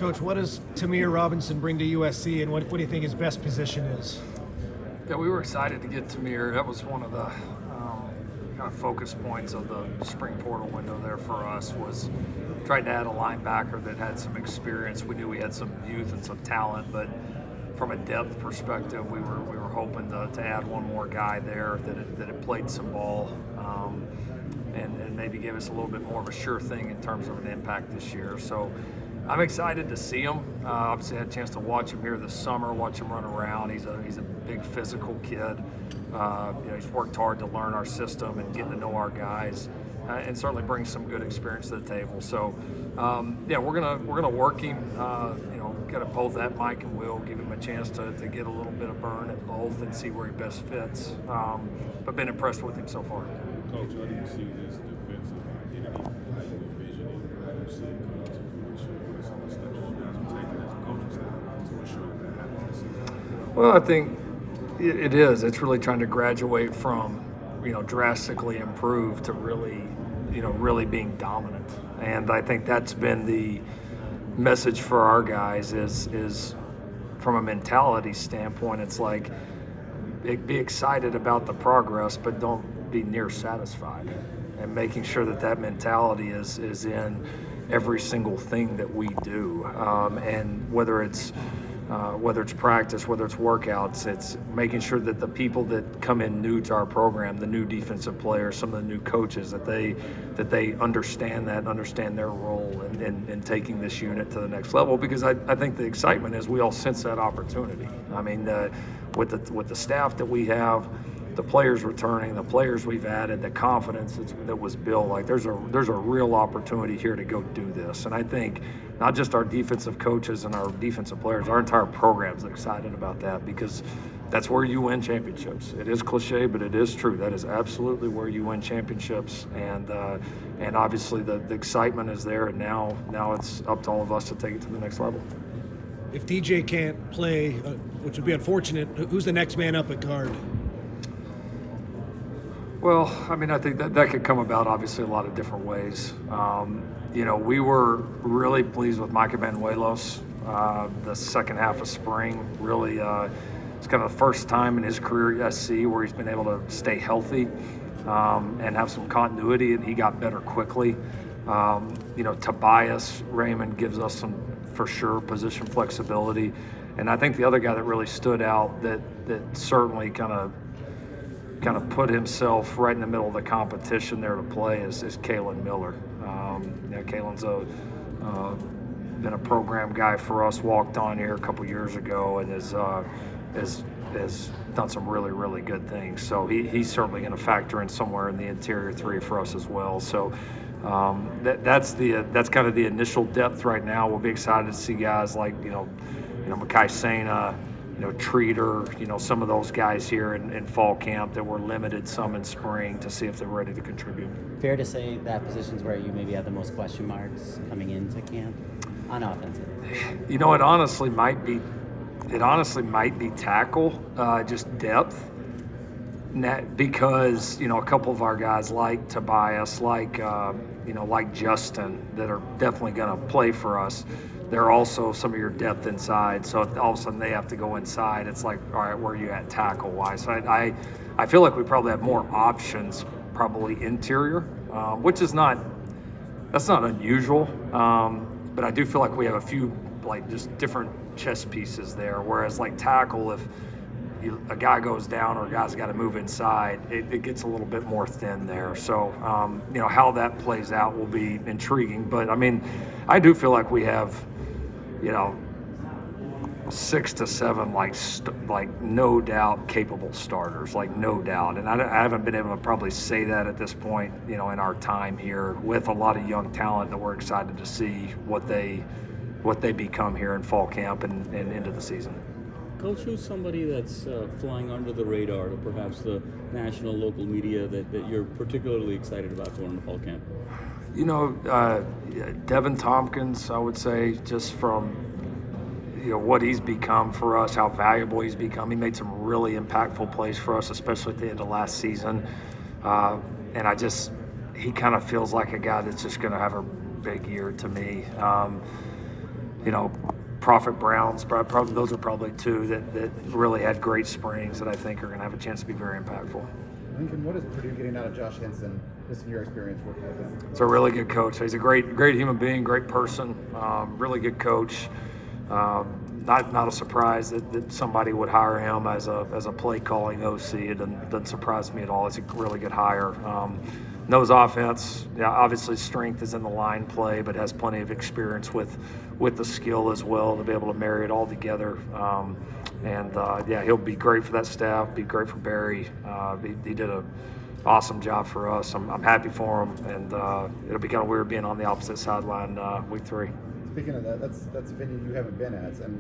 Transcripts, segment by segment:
Coach, what does Tamir Robinson bring to USC, and what do you think his best position is? Yeah, we were excited to get Tamir. That was one of the kind of focus points of the spring portal window there for us, was trying to add a linebacker that had some experience. We knew we had some youth and some talent, but from a depth perspective, we were hoping to add one more guy there that had played some ball, and maybe give us a little bit more of a sure thing in terms of an impact this year. So I'm excited to see him. Obviously, I had a chance to watch him here this summer, watch him run around. He's a big physical kid. He's worked hard to learn our system and get to know our guys, and certainly brings some good experience to the table. So, we're gonna work him. Got to both at Mike and Will, give him a chance to get a little bit of burn at both and see where he best fits. But been impressed with him so far. Coach, how do you see this defensive identity? How do you envision it? How do you see it coming to fruition? What are some of the steps you guys are taking as a coaching staff to ensure that happens this season? Well, I think it is. It's really trying to graduate from, drastically improve to really being dominant. And I think that's been the message for our guys is from a mentality standpoint, it's like, be excited about the progress, but don't be near satisfied, and making sure that mentality is in every single thing that we do, and whether it's practice, whether it's workouts, it's making sure that the people that come in new to our program, the new defensive players, some of the new coaches, that they understand their role in taking this unit to the next level. Because I think the excitement is we all sense that opportunity. I mean, with the staff that we have, the players returning, the players we've added, the confidence that was built, like there's a real opportunity here to go do this. And I think not just our defensive coaches and our defensive players, our entire program's excited about that, because that's where you win championships. It is cliche, but it is true. That is absolutely where you win championships. And obviously the excitement is there, and now it's up to all of us to take it to the next level. If DJ can't play, which would be unfortunate, who's the next man up at guard? Well, I mean, I think that could come about obviously a lot of different ways. We were really pleased with Micah Banuelos the second half of spring. Really, it's kind of the first time in his career at USC where he's been able to stay healthy and have some continuity, and he got better quickly. Tobias Raymond gives us some, for sure, position flexibility. And I think the other guy that really stood out that certainly kind of put himself right in the middle of the competition there to play is Kalen Miller. Kalen's been a program guy for us, walked on here a couple years ago, and has done some really, really good things. So he's certainly going to factor in somewhere in the interior three for us as well. So that's kind of the initial depth right now. We'll be excited to see guys like Makai Sena, Treater, some of those guys here in fall camp that were limited some in spring, to see if they're ready to contribute. Fair to say that position's where you maybe have the most question marks coming into camp on offense? It honestly might be tackle, just depth. Because a couple of our guys like Tobias, like Justin, that are definitely going to play for us. They're also some of your depth inside, so all of a sudden they have to go inside. It's like, all right, where are you at tackle wise? So I feel like we probably have more options, probably interior, which is that's not unusual. But I do feel like we have a few just different chess pieces there. Whereas tackle, if a guy goes down or a guy's got to move inside, it gets a little bit more thin there. So, how that plays out will be intriguing. But, I mean, I do feel like we have, 6 to 7, no doubt capable starters, no doubt. And I haven't been able to probably say that at this point, in our time here, with a lot of young talent that we're excited to see what they become here in fall camp and into the season. Coach, who's somebody that's flying under the radar to perhaps the national, local media that you're particularly excited about going to fall camp? Devin Tompkins, I would say, just from what he's become for us, how valuable he's become. He made some really impactful plays for us, especially at the end of last season. And he kind of feels like a guy that's just going to have a big year to me. Prophet Browns, probably those are probably two that really had great springs that I think are going to have a chance to be very impactful. Lincoln, what is Purdue getting out of Josh Henson, just in your experience working with him? It's a really good coach. He's a great human being, great person, really good coach. Not a surprise that somebody would hire him as a play calling OC. It doesn't surprise me at all. It's a really good hire. Knows offense. Yeah, obviously strength is in the line play, but has plenty of experience with the skill as well to be able to marry it all together. He'll be great for that staff. Be great for Barry. He did an awesome job for us. I'm happy for him, and it'll be kind of weird being on the opposite sideline week 3. Speaking of that, that's a venue you haven't been at, and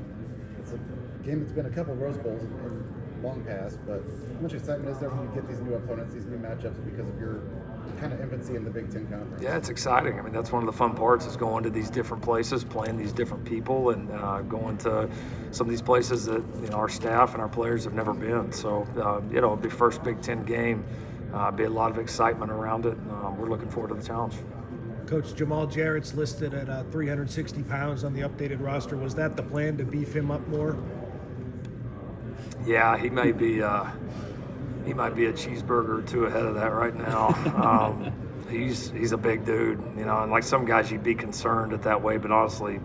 it's a game that's been a couple of Rose Bowls in long past. But how much excitement is there when you get these new opponents, these new matchups, because of your kind of infancy in the Big Ten Conference? Yeah, it's exciting. I mean, that's one of the fun parts is going to these different places, playing these different people, and going to some of these places that our staff and our players have never been. So it'll be first Big Ten game. Be a lot of excitement around it. We're looking forward to the challenge. Coach, Jamal Jarrett's listed at 360 pounds on the updated roster. Was that the plan, to beef him up more? Yeah, he might be a cheeseburger or two ahead of that right now. He's a big dude, and like some guys you'd be concerned at that way, but honestly,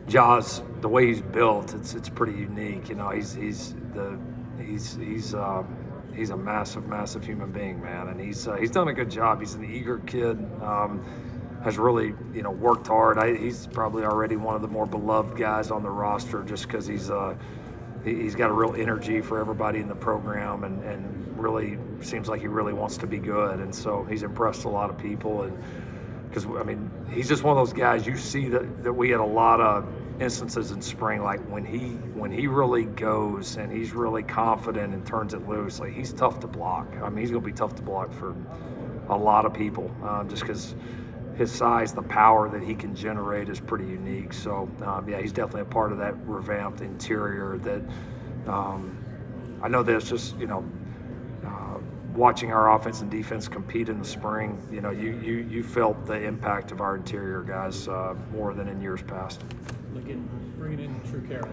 Jaws, the way he's built, it's pretty unique. He's a massive human being, man, and he's done a good job. He's an eager kid. Has really worked hard. He's probably already one of the more beloved guys on the roster just because he's got a real energy for everybody in the program, and really seems like he really wants to be good, and so he's impressed a lot of people. And because he's just one of those guys you see that we had a lot of instances in spring, like when he really goes and he's really confident and turns it loose, like he's tough to block. He's going to be tough to block for a lot of people, just because his size, the power that he can generate is pretty unique. So he's definitely a part of that revamped interior that I know there's just watching our offense and defense compete in the spring, you felt the impact of our interior guys more than in years past. Bringing in True Carroll,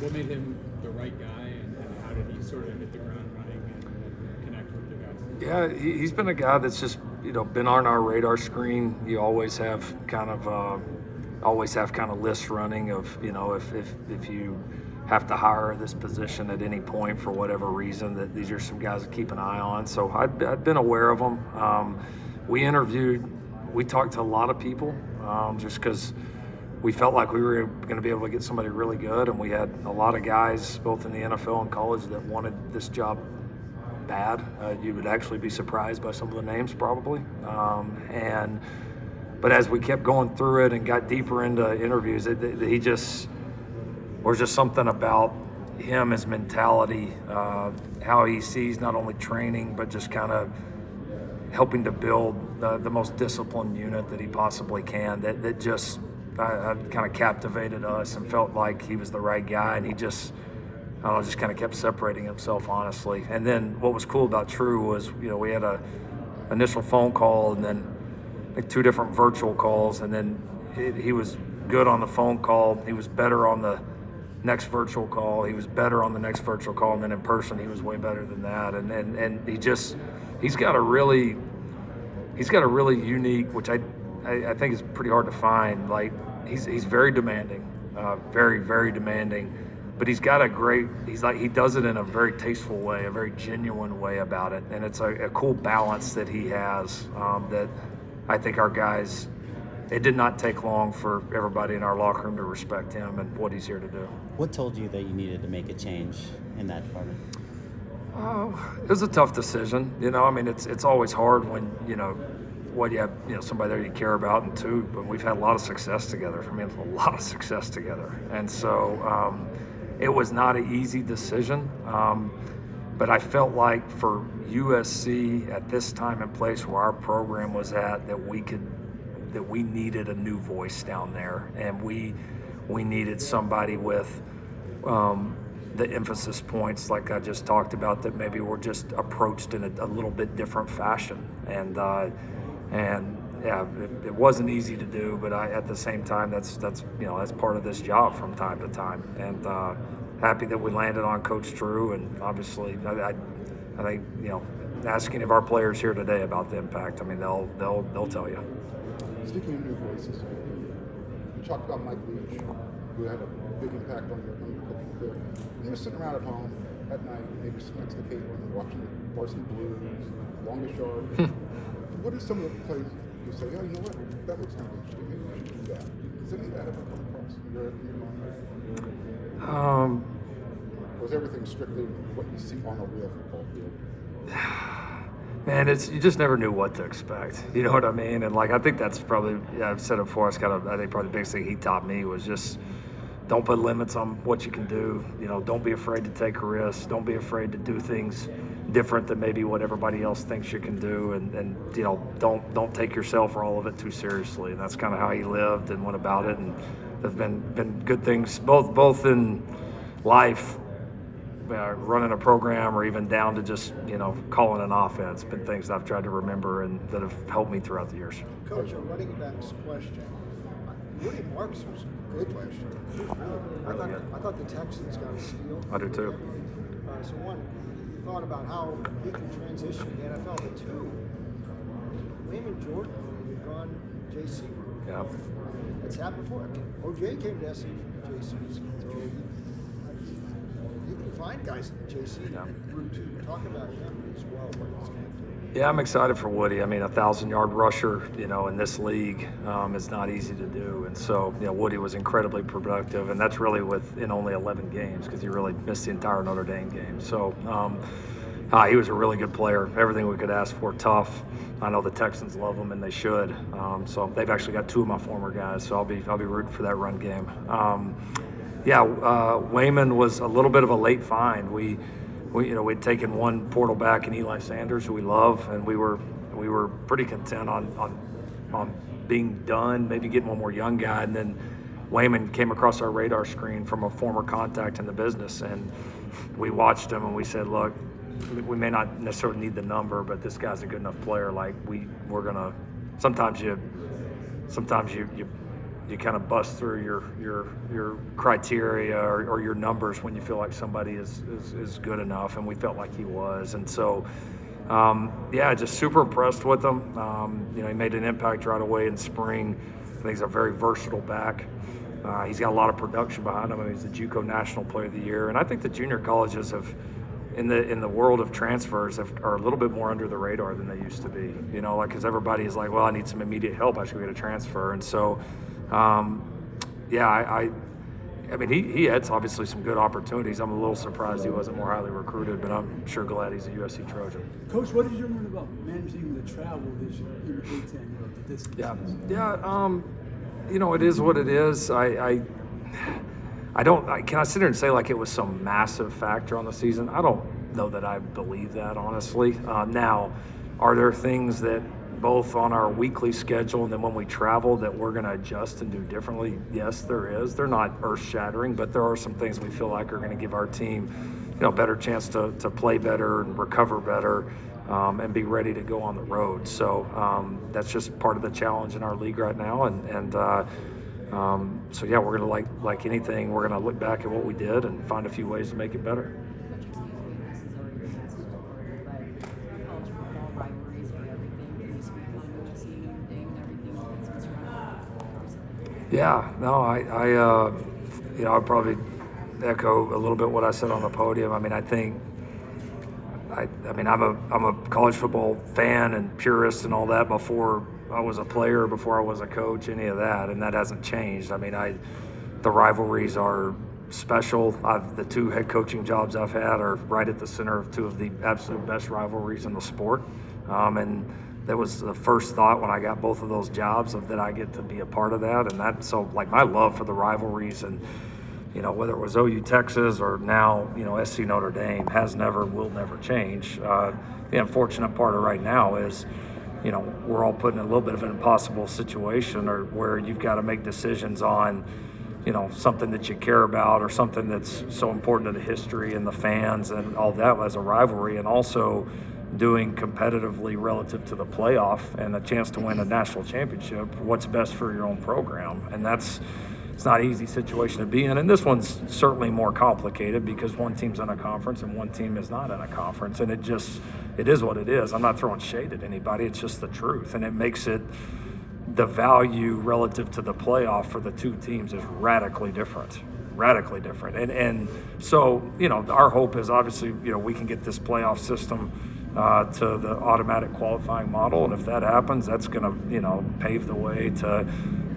what made him the right guy, and how did he sort of hit the ground running and connect with the guys? Yeah, he's been a guy that's just been on our radar screen. You always have kind of lists running of if you have to hire this position at any point for whatever reason, that these are some guys to keep an eye on. So I'd been aware of them. We talked to a lot of people just because we felt like we were going to be able to get somebody really good, and we had a lot of guys both in the NFL and college that wanted this job bad. You would actually be surprised by some of the names probably. But as we kept going through it and got deeper into interviews, he just was just something about him, his mentality, how he sees not only training but just kind of helping to build the most disciplined unit that he possibly can. That just kind of captivated us and felt like he was the right guy, and he just kind of kept separating himself, honestly. And then what was cool about True was, we had a initial phone call and then like 2 different virtual calls, and then he was good on the phone call. He was better on the next virtual call. He was better on the next virtual call, and then in person he was way better than that. And he's got a really unique, which I think is pretty hard to find. Like he's very demanding, very, very demanding. But he does it in a very tasteful way, a very genuine way about it. And it's a cool balance that he has that I think our guys, it did not take long for everybody in our locker room to respect him and what he's here to do. What told you that you needed to make a change in that department? It was a tough decision. It's always hard when, what you have, somebody there you care about, and 2, but we've had a lot of success together. A lot of success together. And so it was not an easy decision. But I felt like for USC at this time and place where our program was at, that we needed a new voice down there, and we needed somebody with the emphasis points like I just talked about, that maybe were just approached in a little bit different fashion. And it wasn't easy to do, but at the same time, that's part of this job from time to time. And happy that we landed on Coach Drew, and obviously, I think asking of our players here today about the impact. I mean, they'll tell you. Speaking of new voices, you talked about Mike Leach, who had a big impact on your coaching career. And you're sitting around at home at night, maybe sitting next to Caitlin, watching the Varsity Blues, Longest Yard. What are some of the plays you say, oh, you know what, that looks kind of interesting, maybe we should do that? Does any of that ever come across in your mind? Or is everything strictly what you see on a real football field? Man, you just never knew what to expect. You know what I mean? And I think that's probably, I've said it before, I think probably the biggest thing he taught me was just don't put limits on what you can do. Don't be afraid to take a risk. Don't be afraid to do things different than maybe what everybody else thinks you can do. And don't take yourself or all of it too seriously. And that's kind of how he lived and went about it. And there's been good things both in life, running a program, or even down to just calling an offense. Been things that I've tried to remember and that have helped me throughout the years. Coach, a running back's question. Woody Marks was good last year. I thought the Texans got a steal. I do too. So one, you thought about how he can transition to the NFL, but two, Raymond Jordan, you've gone JC. Yeah. It's happened before. I mean, OJ came to SC from JC. So you can find guys in the JC route to talk about him as well. What he's going to do. Yeah, I'm excited for Woody. I mean, a 1,000-yard rusher, in this league is not easy to do. And so, Woody was incredibly productive, and that's really in only 11 games because he really missed the entire Notre Dame game. So he was a really good player. Everything we could ask for, tough. I know the Texans love him, and they should. So they've actually got two of my former guys, so I'll be rooting for that run game. Wayman was a little bit of a late find. We'd taken one portal back in Eli Sanders, who we love, and we were pretty content on being done, maybe getting one more young guy, and then Wayman came across our radar screen from a former contact in the business, and we watched him and we said, look, we may not necessarily need the number, but this guy's a good enough player. We're gonna. Sometimes you kind of bust through your criteria or your numbers when you feel like somebody is good enough, and we felt like he was. And so, just super impressed with him. He made an impact right away in spring. I think he's a very versatile back. He's got a lot of production behind him. I mean, he's the JUCO National Player of the Year, and I think the junior colleges have, in the world of transfers, are a little bit more under the radar than they used to be. Because everybody is like, well, I need some immediate help. I should get a transfer, and so. I mean, he had obviously some good opportunities. I'm a little surprised he wasn't more highly recruited, but I'm sure glad he's a USC Trojan. Coach, what did you learn about managing the travel this year in the Big Ten, the distance? It is what it is. I can I sit here and say like it was some massive factor on the season? I don't know that I believe that, honestly. Now, are there things that both on our weekly schedule and then when we travel that we're going to adjust and do differently? Yes, there is. They're not earth-shattering, but there are some things we feel like are going to give our team, a better chance to play better and recover better, and be ready to go on the road. So that's just part of the challenge in our league right now. We're going to like anything, we're going to look back at what we did and find a few ways to make it better. Yeah, no, I'd probably echo a little bit what I said on the podium. I mean, I'm a college football fan and purist and all that before I was a player, before I was a coach, any of that, and that hasn't changed. I mean, the rivalries are special. The two head coaching jobs I've had are right at the center of two of the absolute best rivalries in the sport, and that was the first thought when I got both of those jobs, of that I get to be a part of that. And that, so like my love for the rivalries, and whether it was OU Texas or now SC Notre Dame, will never change. The unfortunate part of right now is we're all put in a little bit of an impossible situation, or where you've got to make decisions on something that you care about, or something that's so important to the history and the fans and all that as a rivalry, and also doing competitively relative to the playoff and a chance to win a national championship, what's best for your own program. And it's not an easy situation to be in. And this one's certainly more complicated because one team's in a conference and one team is not in a conference. And it is what it is. I'm not throwing shade at anybody. It's just the truth. And it makes it, the value relative to the playoff for the two teams is radically different. And so, our hope is obviously, we can get this playoff system to the automatic qualifying model. And if that happens, that's going to, pave the way to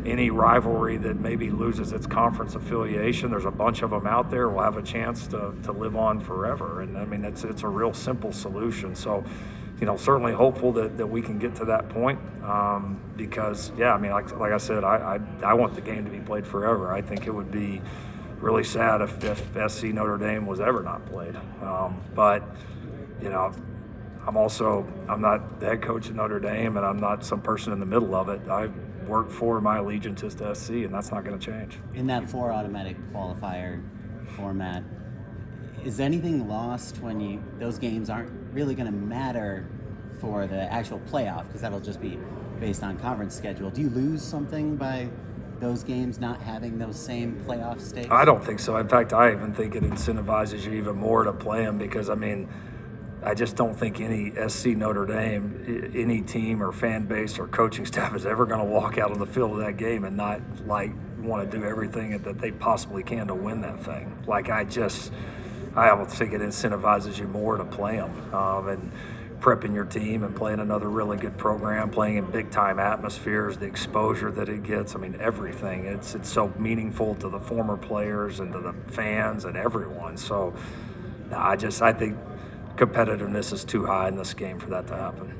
any rivalry that maybe loses its conference affiliation. There's a bunch of them out there. We'll have a chance to live on forever. And I mean, it's a real simple solution. So, certainly hopeful that we can get to that point because, yeah, I mean, like I said, I want the game to be played forever. I think it would be really sad if SC Notre Dame was ever not played. But, I'm not the head coach at Notre Dame, and I'm not some person in the middle of it. I work for my allegiances to SC, and that's not going to change. In that 4 automatic qualifier format, is anything lost when those games aren't really going to matter for the actual playoff because that'll just be based on conference schedule? Do you lose something by those games not having those same playoff stakes? I don't think so. In fact, I even think it incentivizes you even more to play them because, I mean, I just don't think any SC Notre Dame, any team or fan base or coaching staff is ever going to walk out of the field of that game and not want to do everything that they possibly can to win that thing. I almost think it incentivizes you more to play them and prepping your team and playing another really good program, playing in big time atmospheres, the exposure that it gets. I mean, everything. It's so meaningful to the former players and to the fans and everyone. So I think competitiveness is too high in this game for that to happen.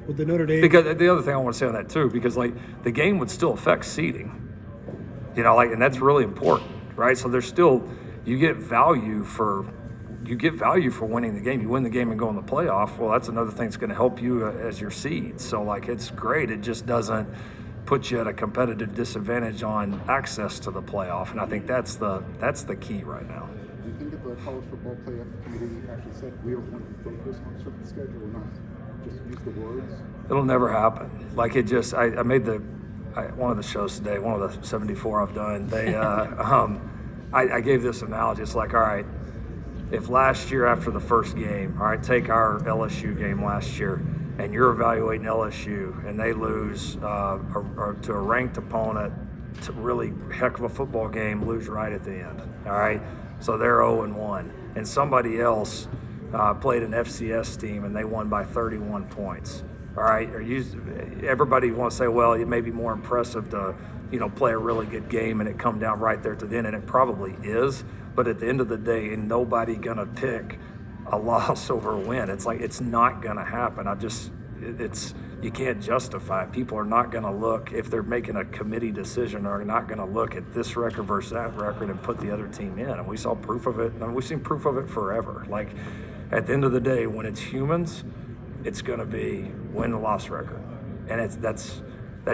With the Notre Dame, because the other thing I want to say on that too, because the game would still affect seeding, and that's really important, right? So there's still, you get value for winning the game. You win the game and go in the playoff. Well, that's another thing that's going to help you as your seed. So it's great. It just doesn't put you at a competitive disadvantage on access to the playoff. And I think that's the key right now. Do you think if the college football playoff committee actually said we don't want to focus on certain schedule and not just use the words? It'll never happen. I made one of the shows today, one of the 74 I've done. They, I gave this analogy. It's like, all right, if last year after the first game, all right, take our LSU game last year, and you're evaluating LSU and they lose or to a ranked opponent, to really heck of a football game, lose right at the end. All right. So they're 0-1, and somebody else played an FCS team and they won by 31 points. All right, everybody wants to say, well, it may be more impressive to, play a really good game and it come down right there to the end, and it probably is. But at the end of the day, ain't nobody gonna pick a loss over a win. It's it's not gonna happen. You can't justify it. People are not going to look, if they're making a committee decision, are not going to look at this record versus that record and put the other team in. And we saw proof of it. We've seen proof of it forever. At the end of the day, when it's humans, it's going to be win-loss record. And that's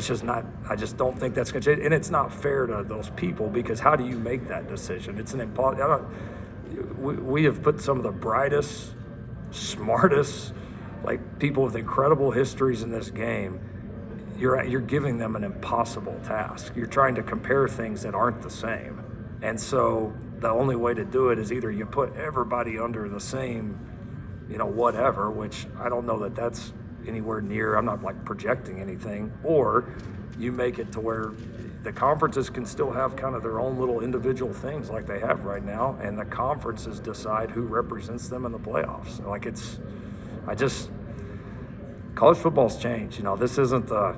just not, I just don't think that's going to change. And it's not fair to those people because how do you make that decision? It's we have put some of the brightest, smartest, people with incredible histories in this game. You're giving them an impossible task. You're trying to compare things that aren't the same. And so the only way to do it is either you put everybody under the same, whatever, which I don't know that that's anywhere near, I'm not projecting anything, or you make it to where the conferences can still have kind of their own little individual things like they have right now, and the conferences decide who represents them in the playoffs. College football's changed. This isn't the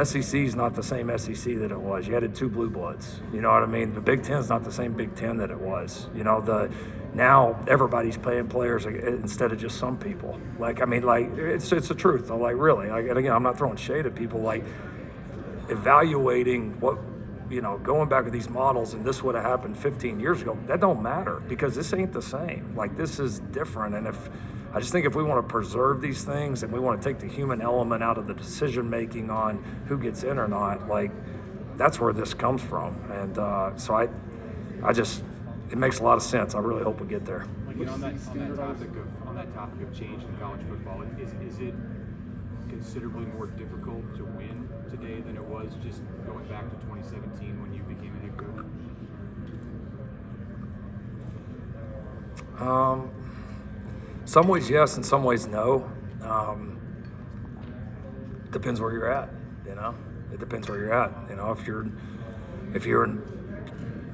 SEC is not the same SEC that it was. You added 2 blue bloods. You know what I mean? The Big Ten's not the same Big Ten that it was. Now everybody's paying players instead of just some people. It's the truth. Really. And again, I'm not throwing shade at people. Evaluating what, going back to these models and this would have happened 15 years ago, that don't matter because this ain't the same. This is different. And I just think if we want to preserve these things and we want to take the human element out of the decision making on who gets in or not, that's where this comes from. And it makes a lot of sense. I really hope we get there. On that topic of that topic of change in college football, is it considerably more difficult to win today than it was just going back to 2017 when you became a head coach? Some ways yes, in some ways no. Depends where you're at, you know. It depends where you're at. You know, if you're in,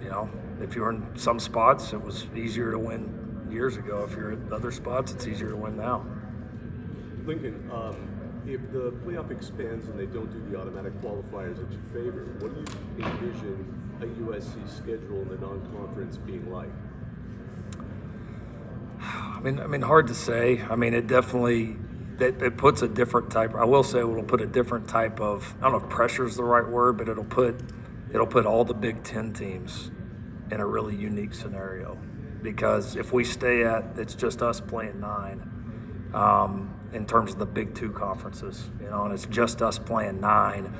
you know, if you're in some spots, it was easier to win years ago. If you're in other spots, it's easier to win now. Lincoln, if the playoff expands and they don't do the automatic qualifiers that you favor, what do you envision a USC schedule in the non-conference being like? I mean, hard to say. I mean, it definitely it puts a different type. I will say it'll put a different type of. I don't know if pressure is the right word, but it'll put all the Big Ten teams in a really unique scenario. Because if we stay at, it's just us playing 9 in terms of the Big Two conferences, you know, and it's just us playing 9.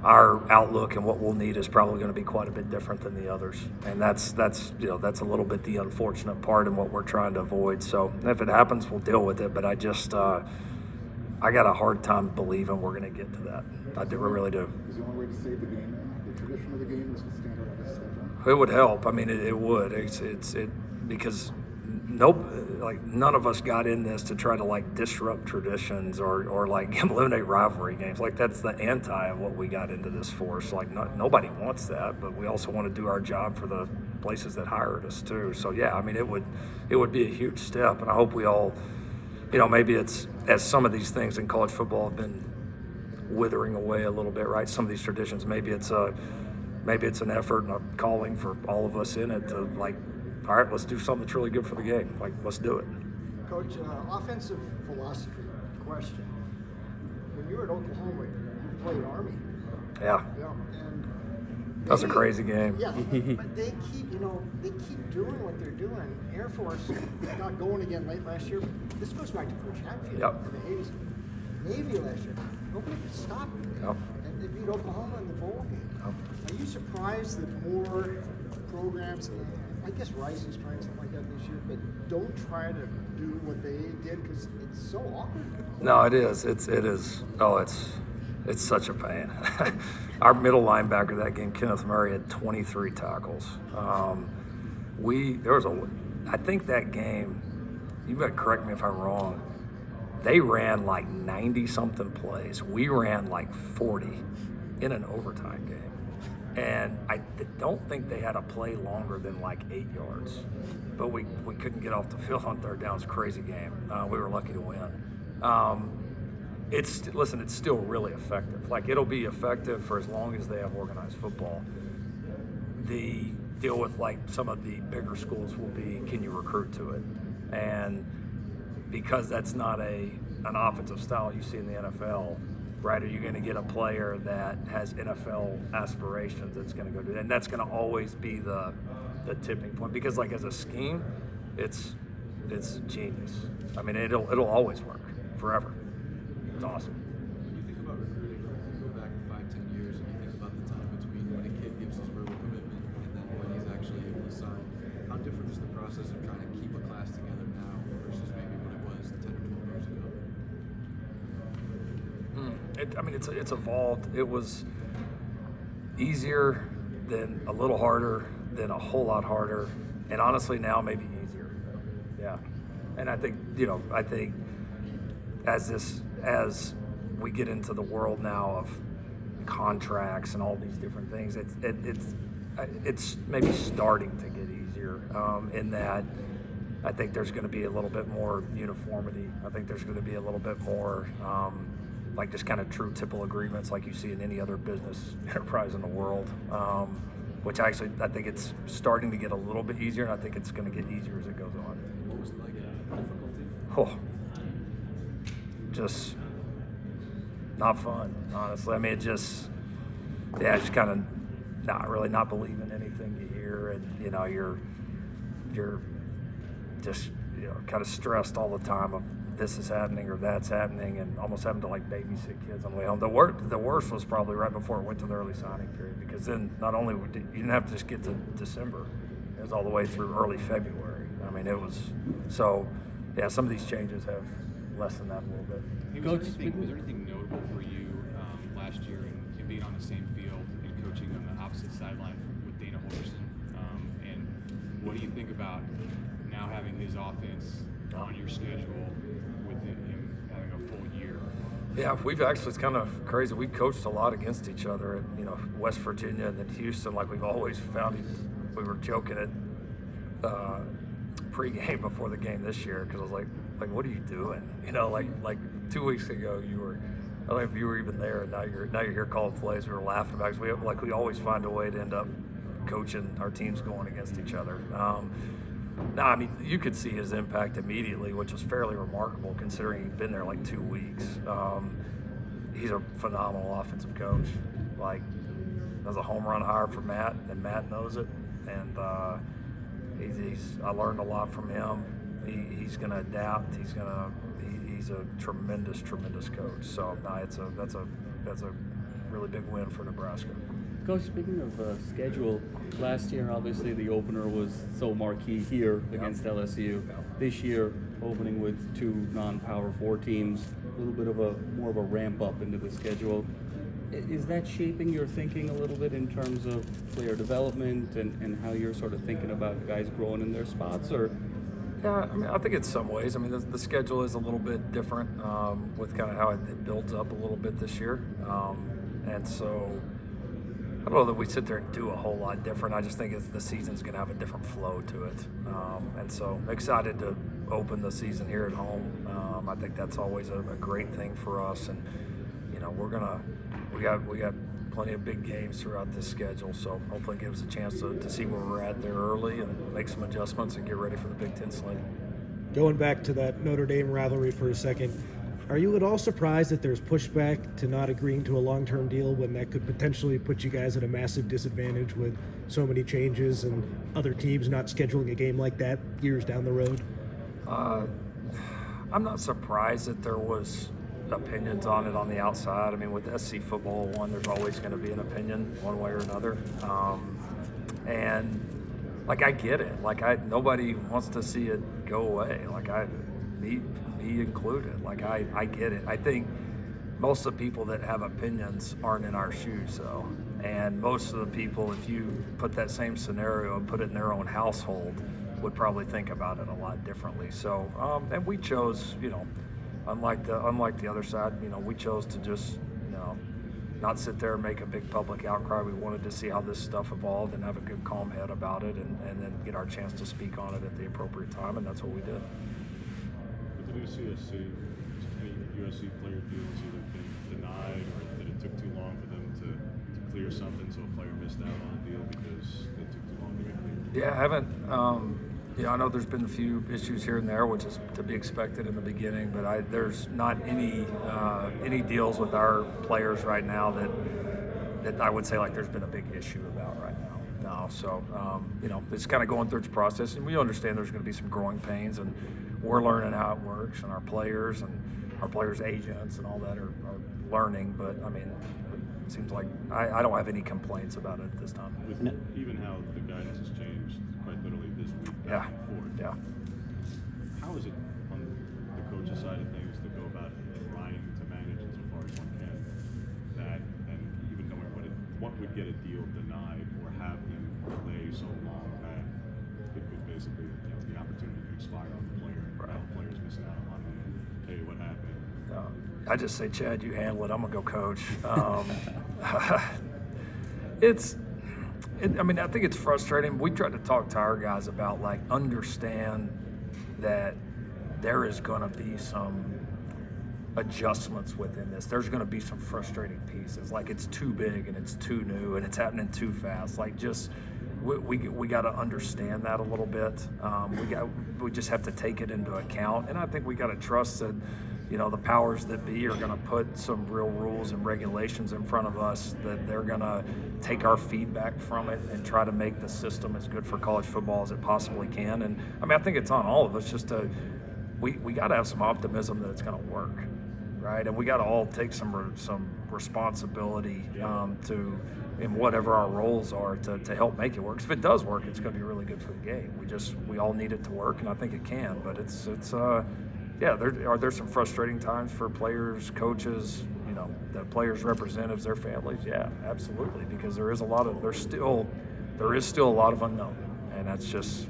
Our outlook and what we'll need is probably going to be quite a bit different than the others, and that's you know, that's a little bit the unfortunate part and what we're trying to avoid. So if it happens, we'll deal with it. But I just I got a hard time believing we're going to get to that. I really do. Is the only way to save the game then? The tradition of the game is to stand on this schedule? It would help. I mean, it would. It's because none of us got in this to try to like disrupt traditions or like eliminate rivalry games. Like that's the anti of what we got into this for. So like nobody wants that, but we also want to do our job for the places that hired us too. So yeah, I mean it would be a huge step, and I hope we all, you know, maybe it's as some of these things in college football have been withering away a little bit, right? Some of these traditions, maybe it's an effort and a calling for all of us in it to like, all right, let's do something that's really good for the game. Like, let's do it. Coach, offensive philosophy question. When you were at Oklahoma, you played Army. Yeah. Yeah. And That was a crazy game. Yeah, but they keep doing what they're doing. Air Force got going again late last year. This goes back to Coach Hatfield in the 80s. Navy last year, nobody could stop it. Yep. And they beat Oklahoma in the bowl game. Yep. Are you surprised that more programs, I guess Rising's trying something like that this year, but don't try to do what they did because it's so awkward? No, it is. It is. Oh, it's such a pain. Our middle linebacker that game, Kenneth Murray, had 23 tackles. I think that game, you better correct me if I'm wrong, they ran like 90-something plays. We ran like 40 in an overtime game. And I don't think they had a play longer than like 8 yards. But we couldn't get off the field on third down. It was a crazy game. We were lucky to win. It's still really effective. Like, it'll be effective for as long as they have organized football. The deal with like some of the bigger schools will be, can you recruit to it? And because that's not an offensive style you see in the NFL, right? Are you going to get a player that has NFL aspirations that's going to go do that? And that's going to always be the tipping point, because like as a scheme, it's genius. I mean, it'll always work forever. It's awesome. When you think about recruiting, you go back 5-10 years and you think about the time between when a kid gives his verbal commitment and then when he's actually able to sign. How different is the process of trying to keep a class together now versus maybe what it was 10 or 12 years ago? It's evolved. It was easier, then a little harder, then a whole lot harder, and honestly now maybe easier. Yeah, and I think as we get into the world now of contracts and all these different things, it's maybe starting to get easier in that I think there's going to be a little bit more uniformity. I think there's going to be a little bit more like just kind of true typical agreements like you see in any other business enterprise in the world, which I think it's starting to get a little bit easier, and I think it's going to get easier as it goes on. What was it like? Difficulty? Oh, just not fun, honestly. I mean, it's kind of not believing anything you hear, and you know, you're just, you know, kind of stressed all the time of this is happening or that's happening, and almost having to like babysit kids on the way home. The worst was probably right before it went to the early signing period, because then not only you didn't have to just get to December, it was all the way through early February. I mean, it was so. yeah, some of these changes have lessened that a little bit. Hey, was there anything notable for you last year in being on the same field and coaching on the opposite sideline with Dana Holgerson? And what do you think about now having his offense on your schedule with him having a full year? Yeah, we've actually, it's kind of crazy. We coached a lot against each other at, West Virginia and then Houston. Like we've always found, we were joking at pregame before the game this year because I was like, what are you doing? Like 2 weeks ago you were, I don't know if you were even there, and now you're here calling plays. We were laughing about it. We always find a way to end up coaching our teams going against each other. No, I mean, you could see his impact immediately, which was fairly remarkable considering he'd been there like 2 weeks. He's a phenomenal offensive coach. Like, that's a home run hire for Matt, and Matt knows it. And I learned a lot from him. He's going to adapt. He's a tremendous coach. So, no, that's a really big win for Nebraska. Coach, speaking of schedule, last year obviously the opener was so marquee here against LSU. This year, opening with 2 non-Power 4 teams, a little bit of more of a ramp up into the schedule. Is that shaping your thinking a little bit in terms of player development and how you're sort of thinking about guys growing in their spots, or? Yeah, I mean, I think in some ways. I mean, the schedule is a little bit different with kind of how it builds up a little bit this year, and so. I don't know that we sit there and do a whole lot different. I just think the season's going to have a different flow to it. And so excited to open the season here at home. I think that's always a great thing for us. And, we got plenty of big games throughout this schedule. So hopefully it gives us a chance to see where we're at there early and make some adjustments and get ready for the Big Ten slate. Going back to that Notre Dame rivalry for a second, are you at all surprised that there's pushback to not agreeing to a long-term deal when that could potentially put you guys at a massive disadvantage with so many changes and other teams not scheduling a game like that years down the road? I'm not surprised that there was opinions on it on the outside. I mean, with SC football, there's always going to be an opinion one way or another. And like, I get it. Like, nobody wants to see it go away. Like, me included. Like, I get it. I think most of the people that have opinions aren't in our shoes, though. And most of the people, if you put that same scenario and put it in their own household, would probably think about it a lot differently. So, and we chose, unlike the other side, we chose to just, not sit there and make a big public outcry. We wanted to see how this stuff evolved and have a good, calm head about it, and then get our chance to speak on it at the appropriate time, and that's what we did. With the new CSC, any USC player deals either been denied or that it took too long for them to clear something, so a player missed out on a deal because it took too long to get cleared? Yeah, I haven't. I know there's been a few issues here and there, which is to be expected in the beginning, but there's not any deals with our players right now that I would say like there's been a big issue about right now. No, so it's kind of going through its process, and we understand there's going to be some growing pains, and we're learning how it works, and our players agents and all that are learning. But I mean, it seems like I don't have any complaints about it at this time. With even how the guidance has changed quite literally this week. Yeah. Yeah. How is it on the coach's side of things to go about trying to manage it so far as one can that, and even knowing what would get a deal denied or have them delay so long that it could basically, the opportunity could expire on the player. Right. Now the player's missing out on money and tell you what happened. I just say, Chad, you handle it. I'm gonna go coach. I think it's frustrating. We try to talk to our guys about understand that there is gonna be some adjustments within this. There's gonna be some frustrating pieces. Like, it's too big and it's too new and it's happening too fast. Like, just we got to understand that a little bit. We just have to take it into account, and I think we got to trust that the powers that be are going to put some real rules and regulations in front of us, that they're going to take our feedback from it and try to make the system as good for college football as it possibly can. And I think it's on all of us just to we got to have some optimism that it's going to work, right? And we got to all take some responsibility to, in whatever our roles are, to help make it work. If it does work, it's going to be really good for the game. We all need it to work, and I think it can. But it's yeah. There some frustrating times for players, coaches, the players' representatives, their families. Yeah, absolutely, because there is still a lot of unknown, and that's just,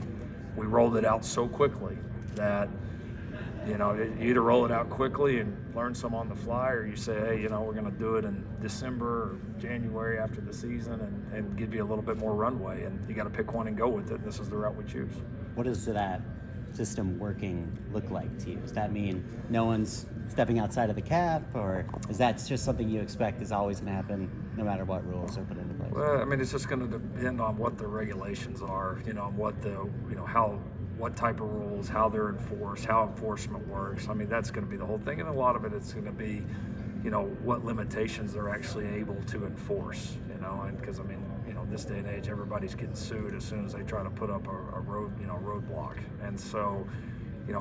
we rolled it out so quickly that. You either roll it out quickly and learn some on the fly, or you say, hey, we're going to do it in December or January after the season and give you a little bit more runway. And you got to pick one and go with it. And this is the route we choose. What does that system working look like to you? Does that mean no one's stepping outside of the cap, or is that just something you expect is always going to happen no matter what rules are put into place? Well, I mean, it's just going to depend on what the regulations are, what the, what type of rules, how they're enforced, how enforcement works. I mean, that's going to be the whole thing. And a lot of it's going to be, what limitations they're actually able to enforce, and because, this day and age, everybody's getting sued as soon as they try to put up a roadblock. And so,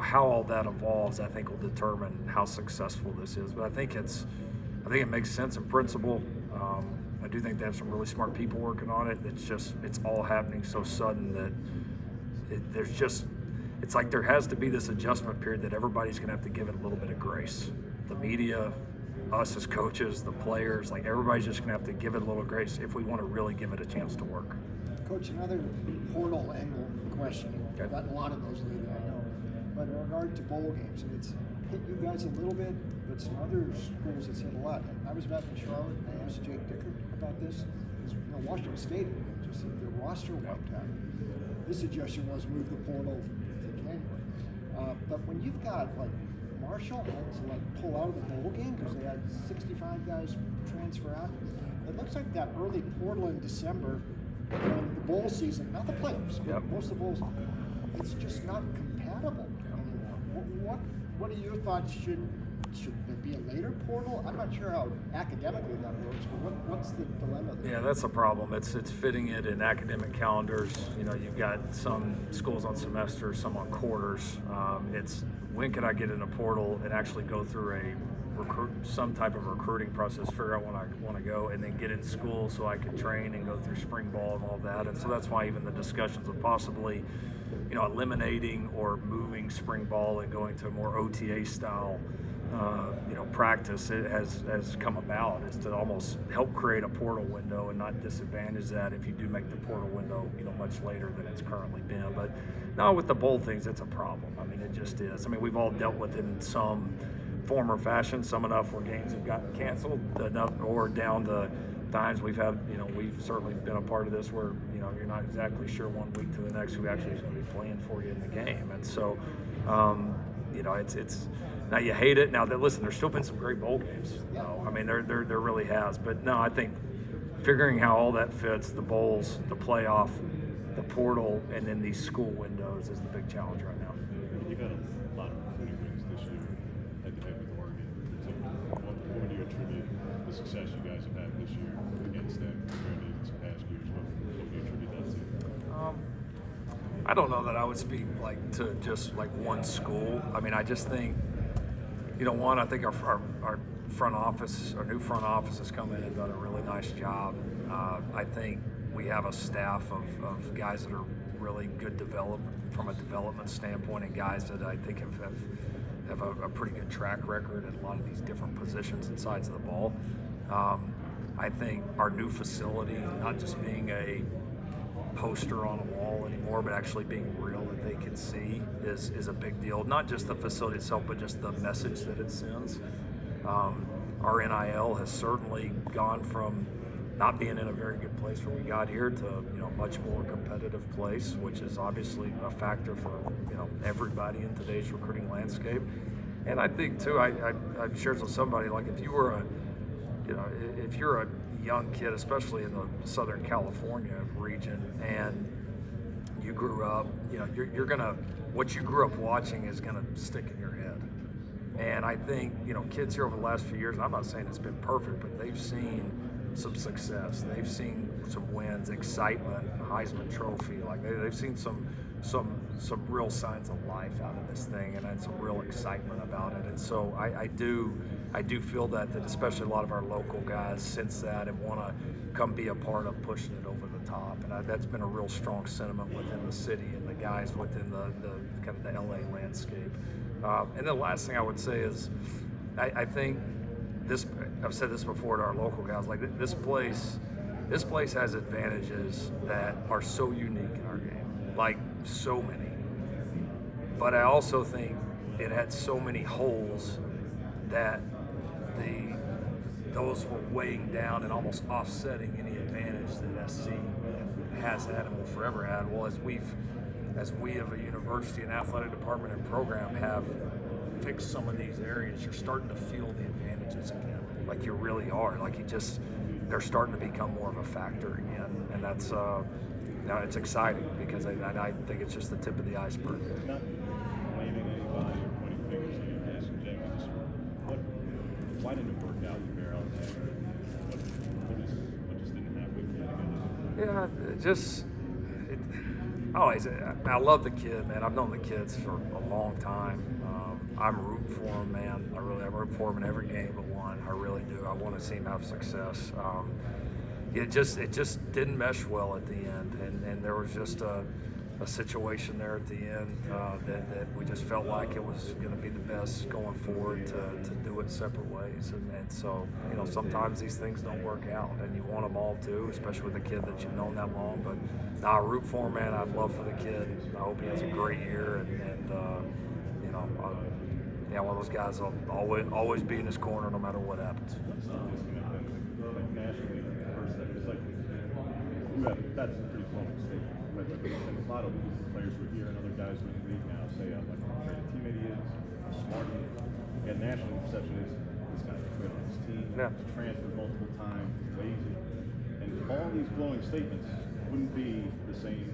how all that evolves, I think, will determine how successful this is. But I think it makes sense in principle. I do think they have some really smart people working on it. It's all happening so sudden that it's like there has to be this adjustment period that everybody's going to have to give it a little bit of grace. The media, us as coaches, the players, like everybody's just going to have to give it a little grace if we want to really give it a chance to work. Coach, another portal angle question. I've gotten a lot of those lately, I know. But in regard to bowl games, and it's hit you guys a little bit, but some other schools it's hit a lot. I was back in Charlotte, and I asked Jake Dicker about this. Washington State just had their roster wiped out. His suggestion was move the portal to January. But when you've got Marshall had to pull out of the bowl game because they had 65 guys transfer out, it looks like that early portal in December, when the bowl season, not the playoffs, but most of the bowls, it's just not compatible anymore. What are your thoughts? Should there be a later portal? I'm not sure how academically that works, but what's the dilemma there? Yeah, that's a problem. It's fitting it in academic calendars. You've got some schools on semesters, some on quarters. It's when can I get in a portal and actually go through some type of recruiting process, figure out when I want to go, and then get in school so I can train and go through spring ball and all that. And so that's why even the discussions of possibly, eliminating or moving spring ball and going to a more OTA style practice, it has come about, is to almost help create a portal window and not disadvantage that if you do make the portal window much later than it's currently been. But no, with the bowl things, it's a problem. I mean, it just is. I mean, we've all dealt with it in some form or fashion, some enough where games have gotten canceled, enough or down to times we've had, we've certainly been a part of this where, you're not exactly sure one week to the next who actually is going to be playing for you in the game. And so, it's now you hate it. Now, listen, there's still been some great bowl games. I mean, there really has. But no, I think figuring how all that fits, the bowls, the playoff, the portal, and then these school windows is the big challenge right now. You've had a lot of recruiting wins this year, head-to-head with Oregon. So what would you attribute the success you guys have had this year against them compared to some past years? What would you attribute that to? I don't know that I would speak to just one school. I mean, I just think, one, I think our front office, our new front office has come in and done a really nice job. I think we have a staff of guys that are really good from a development standpoint, and guys that I think have a pretty good track record at a lot of these different positions and sides of the ball. I think our new facility, not just being a poster on a wall anymore, but actually being real that they can see is a big deal. Not just the facility itself, but just the message that it sends. Our NIL has certainly gone from not being in a very good place when we got here to a much more competitive place, which is obviously a factor for everybody in today's recruiting landscape. And I think too, I've shared with somebody, if you were if you're a young kid, especially in the Southern California region, and you grew up, you're gonna, what you grew up watching is gonna stick in your head. And I think, kids here over the last few years, and I'm not saying it's been perfect, but they've seen some success. They've seen some wins, excitement, Heisman Trophy. They've seen some some real signs of life out of this thing, and had some real excitement about it. And so I do feel that especially a lot of our local guys sense that and want to come be a part of pushing it over the top. And that's been a real strong sentiment within the city and the guys within the kind of the LA landscape. And the last thing I would say is I think this, I've said this before to our local guys, like this place has advantages that are so unique in our game, like so many. But I also think it had so many holes that those were weighing down and almost offsetting any advantage that SC has had and will forever had. Well, as we of a university and athletic department and program have fixed some of these areas, you're starting to feel the advantages again. Like you really are. Like they're starting to become more of a factor again, and that's it's exciting because I think it's just the tip of the iceberg. Not blaming anybody or pointing fingers at you, asking Jamie, why didn't it work out with Barrel? What just didn't happen? Yeah, I love the kid, man. I've known the kids for a long time. I'm rooting for him, man. I root for him in every game but one. I really do. I want to see him have success. It just didn't mesh well at the end, and there was just a situation there at the end that we just felt like it was going to be the best going forward to do it separate ways. And so, sometimes these things don't work out, and you want them all to, especially with a kid that you've known that long. But I root for him, man. I have love for the kid. I hope he has a great year, one of those guys will always be in his corner no matter what happens. Nationally, it's like that's a pretty flowing statement. But a lot of players were here and other guys in the league now say how great a teammate he is, how smart he is. And national perception is this guy's quit on his team, transferred multiple times, lazy. And all these glowing statements wouldn't be the same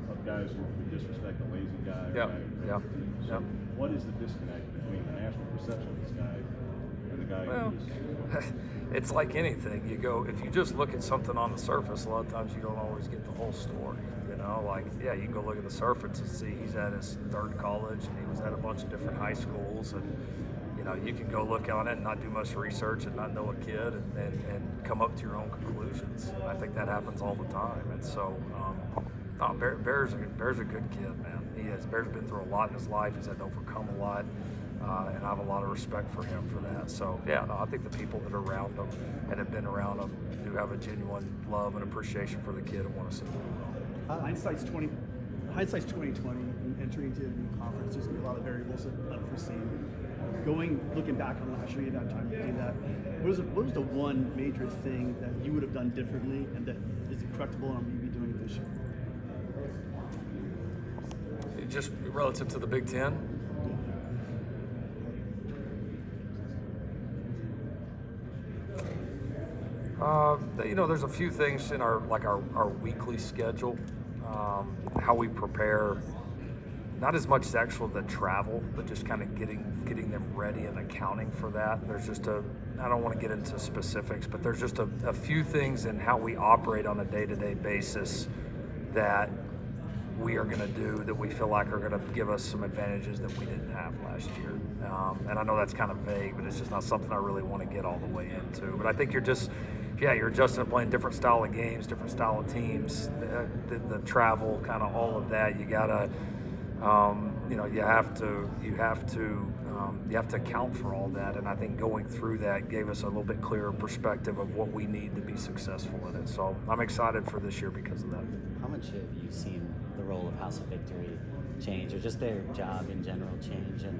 of guys who would disrespect a lazy guy. What is the disconnect between the national perception of this guy and the guy who's... It's like anything. If you just look at something on the surface, a lot of times you don't always get the whole story. You can go look at the surface and see he's at his third college and he was at a bunch of different high schools, and you can go look on it and not do much research and not know a kid and come up to your own conclusions. And I think that happens all the time. And so, Bear's a good kid, man. He has. Bear's been through a lot in his life. He's had to overcome a lot. And I have a lot of respect for him for that. So, I think the people that are around him and have been around him do have a genuine love and appreciation for the kid and want to see him do well. Hindsight's 2020. Entering into a new conference, there's gonna be a lot of variables unforeseen. Looking back on last year, you had time to do that. What was the one major thing that you would have done differently, and that is correctable, and maybe doing it this year? Just relative to the Big Ten. There's a few things in our weekly schedule, how we prepare, not as much the travel, but just kind of getting them ready and accounting for that. There's just I don't want to get into specifics, but there's just a few things in how we operate on a day-to-day basis that we are going to do that we feel like are going to give us some advantages that we didn't have last year. And I know that's kind of vague, but it's just not something I really want to get all the way into. But I think you're adjusting to playing different style of games, different style of teams, the travel, kind of all of that. You gotta, you have to account for all that. And I think going through that gave us a little bit clearer perspective of what we need to be successful in it. So I'm excited for this year because of that. How much have you seen the role of House of Victory change, or just their job in general change, and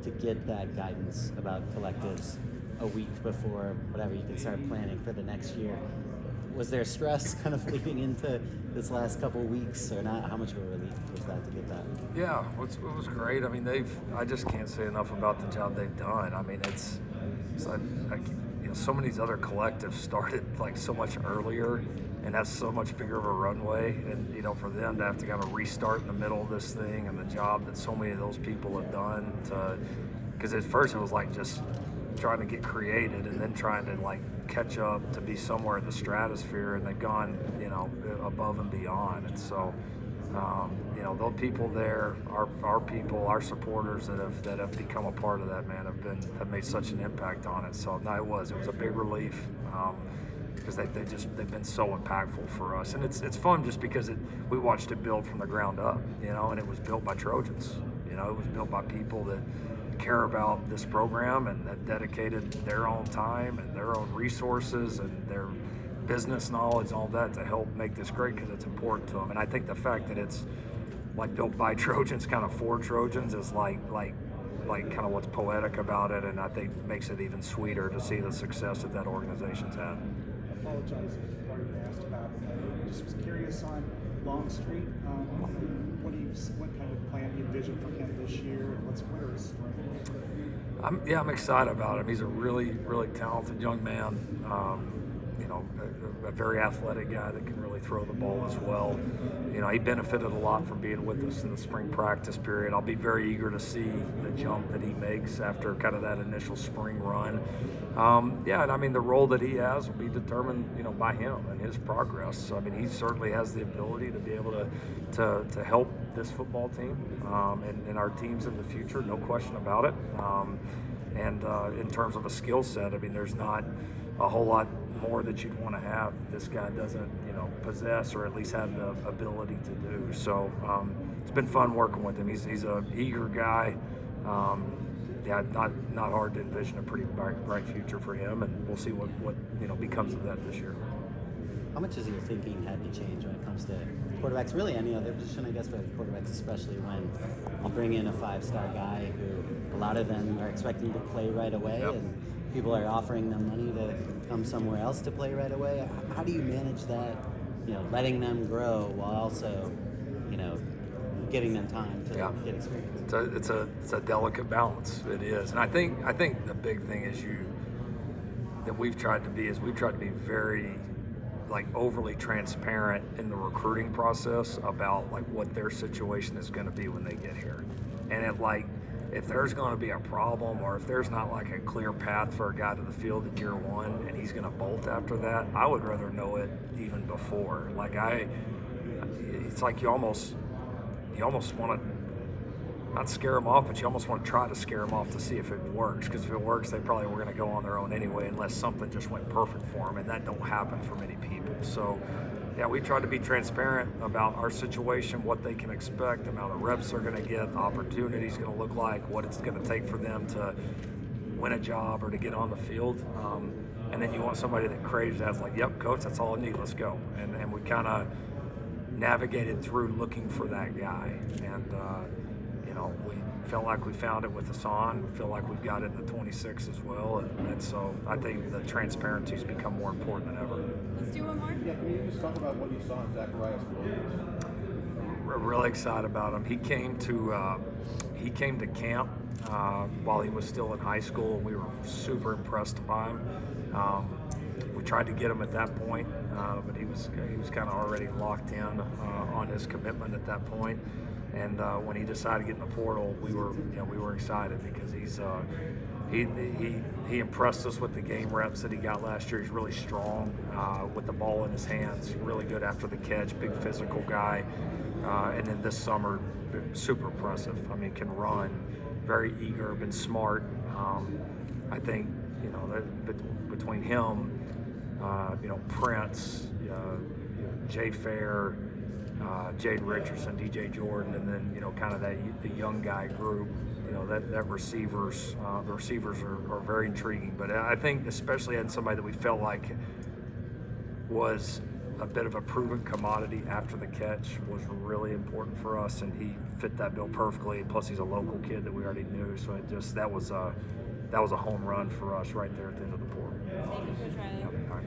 to get that guidance about collectives a week before whatever you can start planning for the next year? Was there stress kind of leading into this last couple of weeks, or not? How much of a relief was that to get that? Yeah, it was great. I mean, I just can't say enough about the job they've done. I mean, it's like so many of these other collectives started like so much earlier and has so much bigger of a runway, and for them to have to kind of restart in the middle of this thing, and the job that so many of those people have done, because at first it was like just trying to get created and then trying to like catch up to be somewhere in the stratosphere, and they've gone above and beyond. And so You know, those people there, our people, our supporters that have become a part of that, man, have made such an impact on it. So no, it was a big relief. Because they've been so impactful for us, and it's fun just because we watched it build from the ground up, you know, and it was built by Trojans, you know, it was built by people that care about this program and that dedicated their own time and their own resources and their business knowledge and all that to help make this great because it's important to them. And I think the fact that it's like built by Trojans, kind of for Trojans, is like kind of what's poetic about it, and I think makes it even sweeter to see the success that organization's had. I apologize if you've already been asked about it. Just was curious on Longstreet. What kind of plan do you envision for him this year, and what are his strengths? I'm excited about him. He's a really, really talented young man. You know, a very athletic guy that can really throw the ball as well. You know, he benefited a lot from being with us in the spring practice period. I'll be very eager to see the jump that he makes after kind of that initial spring run. Yeah, and I mean, the role that he has will be determined, you know, by him and his progress. So, I mean, he certainly has the ability to be able to help this football team and our teams in the future, no question about it. And in terms of a skill set, I mean, there's not a whole lot more that you'd want to have this guy doesn't, you know, possess or at least have the ability to do. So it's been fun working with him. He's an eager guy. Yeah, not hard to envision a pretty bright future for him, and we'll see what you know becomes of that this year. How much has your thinking had to change when it comes to quarterbacks? Really, any other position, I guess, but quarterbacks especially, when I'll bring in a 5-star guy who a lot of them are expecting to play right away, Yep. and people are offering them money to come somewhere else to play right away. How do you manage that? You know, letting them grow while also, you know, giving them time to get experience. It's a delicate balance. It is, and I think the big thing is we've tried to be very like overly transparent in the recruiting process about like what their situation is going to be when they get here, and if there's going to be a problem or if there's not like a clear path for a guy to the field in year one and he's going to bolt after that, I would rather know it even before. It's like you almost want to not scare them off, but you almost want to try to scare them off to see if it works. Because if it works, they probably were going to go on their own anyway, unless something just went perfect for them, and that don't happen for many people. So, yeah, we tried to be transparent about our situation, what they can expect, the amount of reps they're going to get, the opportunity's going to look like, what it's going to take for them to win a job or to get on the field. And then you want somebody that craves that, like, yep, coach, that's all I need, let's go. And we kind of navigated through looking for that guy. And, you know, we felt like we found it with Hassan. We feel like we've got it in the 26 as well. And so I think the transparency's become more important than ever. Let's do one more. Yeah, can you just talk about what you saw in Zacharias Williams? We're really excited about him. He came to camp while he was still in high school. We were super impressed by him. We tried to get him at that point, but he was kind of already locked in on his commitment at that point. And when he decided to get in the portal, we were excited because he impressed us with the game reps that he got last year. He's really strong with the ball in his hands, really good after the catch, big physical guy. And then this summer, super impressive. I mean, can run, very eager, been smart. I think, you know, that between him, you know, Prince, Jay Fair, Jade Richardson, DJ Jordan, and then, you know, kind of the young guy group, you know, that receivers, the receivers are very intriguing. But I think especially having somebody that we felt like was a bit of a proven commodity after the catch was really important for us, and he fit that bill perfectly. Plus, he's a local kid that we already knew, so that was a home run for us right there at the end of the portal. Thank you, Coach Riley. Yep. All right.